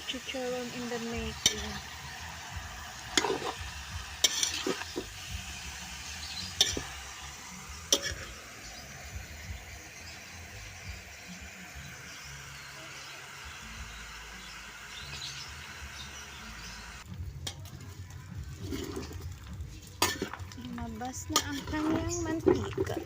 Chicharon in the making. Lumabas na ang kanyang mantika.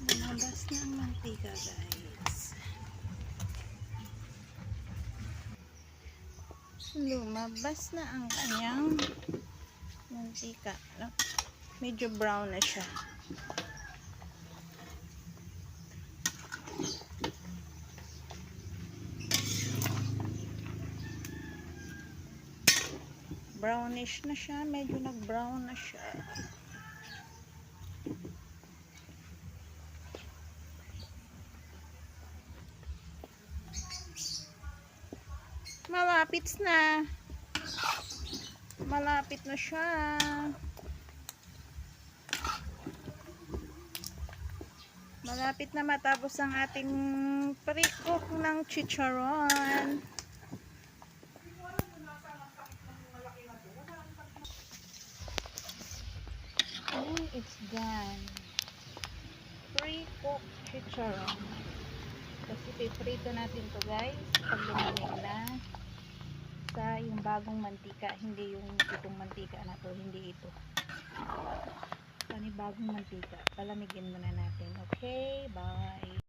Lumabas na ang mantika, guys. Lumabas na ang kanyang mantika. Medyo brown na siya. Brownish na siya. Medyo nag-brown na siya. Malapit na. Malapit na siya. Malapit na matapos ang ating pre-cook ng chicharon. And it's done. Pre-cook chicharon. Kasi piprito natin to, guys. Pag lumamig na sa yung bagong mantika. Hindi yung itong mantika na to. Hindi ito. Panibagong mantika. Palamigin muna natin. Okay? Bye!